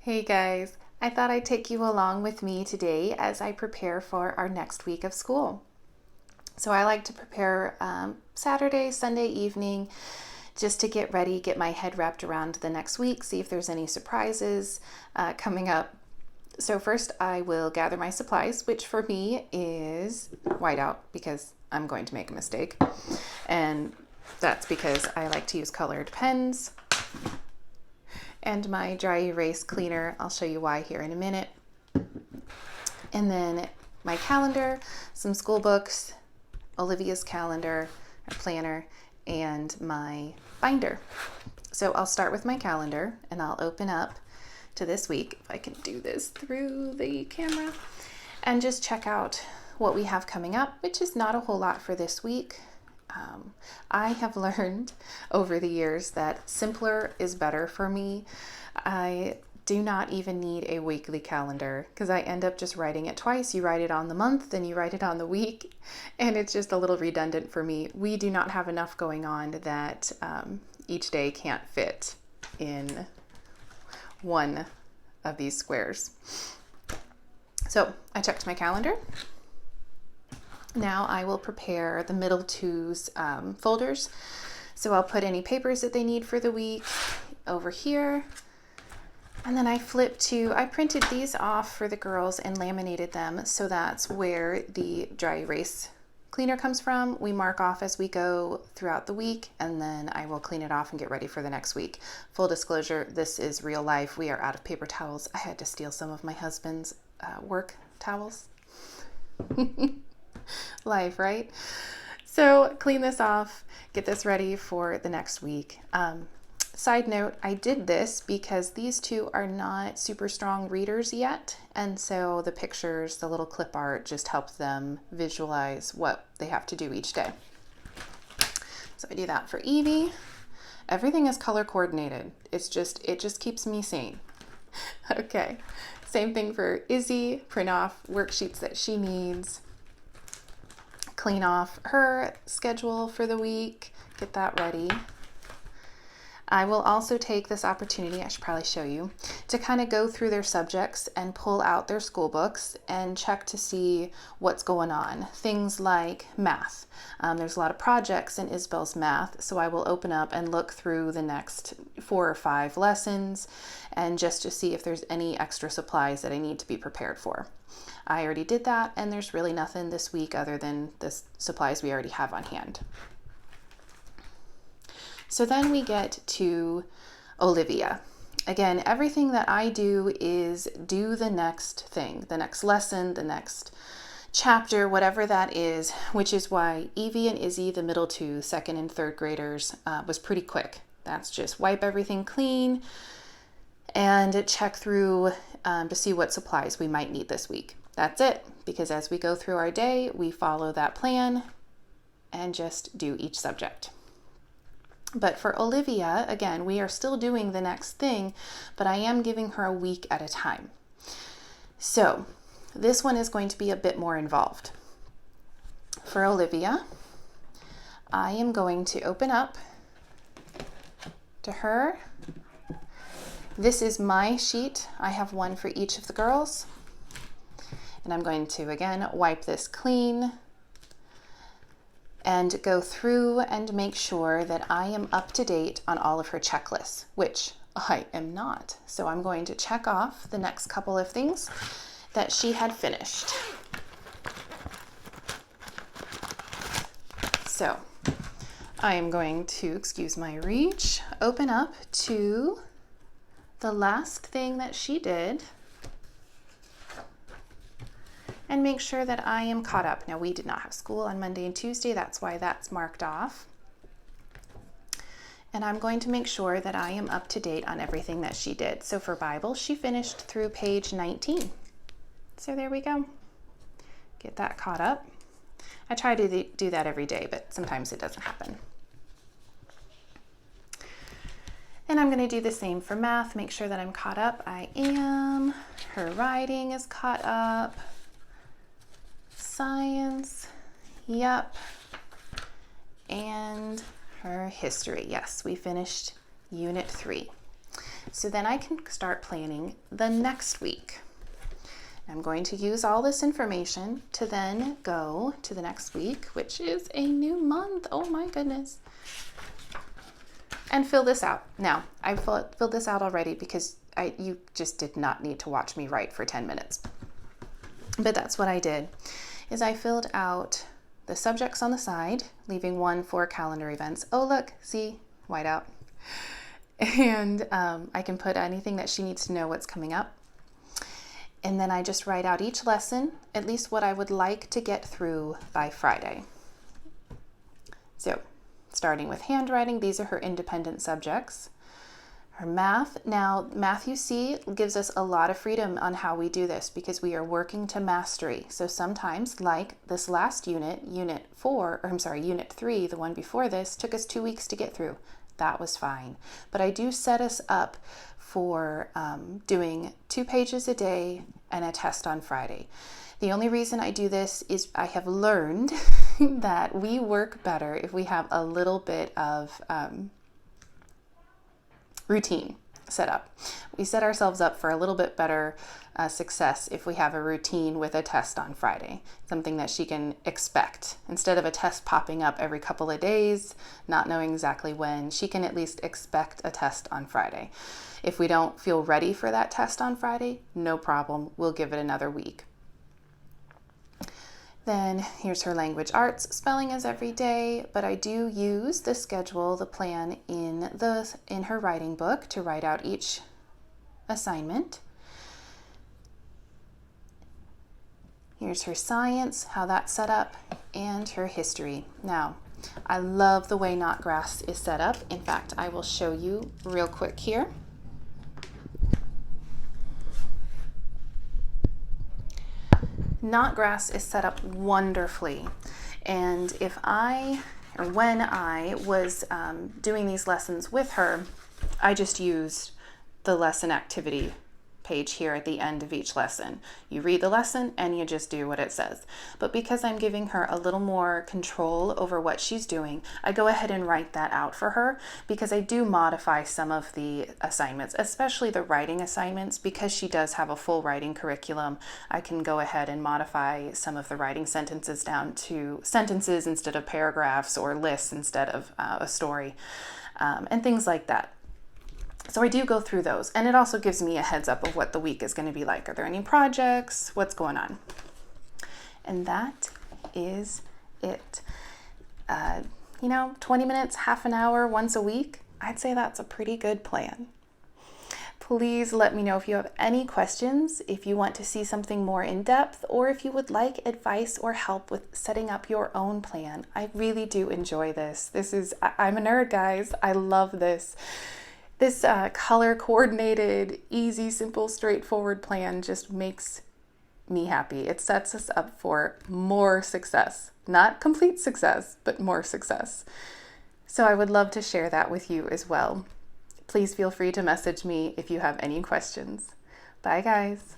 Hey guys, I thought I'd take you along with me today as I prepare for our next week of school. So I like to prepare Saturday, Sunday evening just to get ready, get my head wrapped around the next week, see if there's any surprises coming up. So first I will gather my supplies, which for me is whiteout because I'm going to make a mistake. And that's because I like to use colored pens. And my dry erase cleaner. I'll show you why here in a minute. And then my calendar, some school books, Olivia's calendar, a planner, and my binder. So I'll start with my calendar and I'll open up to this week, if I can do this through the camera, and just check out what we have coming up, which is not a whole lot for this week. I have learned over the years that simpler is better for me. I do not even need a weekly calendar because I end up just writing it twice. You write it on the month, then you write it on the week, and it's just a little redundant for me. We do not have enough going on that each day can't fit in one of these squares. So I checked my calendar. Now I will prepare the middle two's folders. So I'll put any papers that they need for the week over here. And then I printed these off for the girls and laminated them. So that's where the dry erase cleaner comes from. We mark off as we go throughout the week, and then I will clean it off and get ready for the next week. Full disclosure, this is real life. We are out of paper towels. I had to steal some of my husband's work towels. Life, right? So clean this off, get this ready for the next week. Side note, I did this because these two are not super strong readers yet, and so the pictures, the little clip art, just helps them visualize what they have to do each day. So I do that for Evie. Everything is color coordinated. It just keeps me sane. Okay, same thing for Izzy. Print off worksheets that she needs. Clean off her schedule for the week, get that ready. I will also take this opportunity, I should probably show you, to kind of go through their subjects and pull out their school books and check to see what's going on. Things like math. There's a lot of projects in Isabel's math, so I will open up and look through the next 4 or 5 lessons and just to see if there's any extra supplies that I need to be prepared for. I already did that, and there's really nothing this week other than the supplies we already have on hand. So then we get to Olivia. Again, everything that I do is do the next thing, the next lesson, the next chapter, whatever that is, which is why Evie and Izzy, the middle two, second and third graders, was pretty quick. That's just wipe everything clean and check through to see what supplies we might need this week. That's it, because as we go through our day, we follow that plan and just do each subject. But for Olivia, again, we are still doing the next thing, but I am giving her a week at a time. So this one is going to be a bit more involved. For Olivia, I am going to open up to her. This is my sheet. I have one for each of the girls. And I'm going to, again, wipe this clean and go through and make sure that I am up to date on all of her checklists, which I am not. So I'm going to check off the next couple of things that she had finished. So I am going to, excuse my reach, open up to the last thing that she did and make sure that I am caught up. Now, we did not have school on Monday and Tuesday. That's why that's marked off. And I'm going to make sure that I am up to date on everything that she did. So for Bible, she finished through page 19. So there we go. Get that caught up. I try to do that every day, but sometimes it doesn't happen. And I'm going to do the same for math. Make sure that I'm caught up. I am. Her writing is caught up. Science, yep, and her history. Yes, we finished Unit 3. So then I can start planning the next week. I'm going to use all this information to then go to the next week, which is a new month. Oh my goodness. And fill this out. Now, I filled this out already because you just did not need to watch me write for 10 minutes. But that's what I did, is I filled out the subjects on the side, leaving one for calendar events. Oh, look, see, whiteout. And I can put anything that she needs to know what's coming up. And then I just write out each lesson, at least what I would like to get through by Friday. So, starting with handwriting, these are her independent subjects. Her math, now math you see gives us a lot of freedom on how we do this because we are working to mastery. So sometimes, like this last unit, unit 3, the one before this, took us 2 weeks to get through. That was fine. But I do set us up for doing 2 pages a day and a test on Friday. The only reason I do this is I have learned that we work better if we have a little bit of routine set up. We set ourselves up for a little bit better success if we have a routine with a test on Friday, something that she can expect. Instead of a test popping up every couple of days, not knowing exactly when, she can at least expect a test on Friday. If we don't feel ready for that test on Friday, no problem, we'll give it another week. Then here's her language arts. Spelling is every day, but I do use the schedule, the plan in her writing book to write out each assignment. Here's her science, how that's set up, and her history. Now, I love the way Not Grass is set up. In fact, I will show you real quick here. Not Grass is set up wonderfully, and when I was doing these lessons with her, I just used the lesson activity page here at the end of each lesson. You read the lesson and you just do what it says. But because I'm giving her a little more control over what she's doing, I go ahead and write that out for her because I do modify some of the assignments, especially the writing assignments, because she does have a full writing curriculum. I can go ahead and modify some of the writing sentences down to sentences instead of paragraphs, or lists instead of a story, and things like that. So I do go through those, and it also gives me a heads up of what the week is going to be like. Are there any projects? What's going on? And that is it. 20 minutes, half an hour, once a week. I'd say that's a pretty good plan. Please let me know if you have any questions, if you want to see something more in depth, or if you would like advice or help with setting up your own plan. I really do enjoy this. I'm a nerd, guys. I love this. This color coordinated, easy, simple, straightforward plan just makes me happy. It sets us up for more success. Not complete success, but more success. So I would love to share that with you as well. Please feel free to message me if you have any questions. Bye, guys.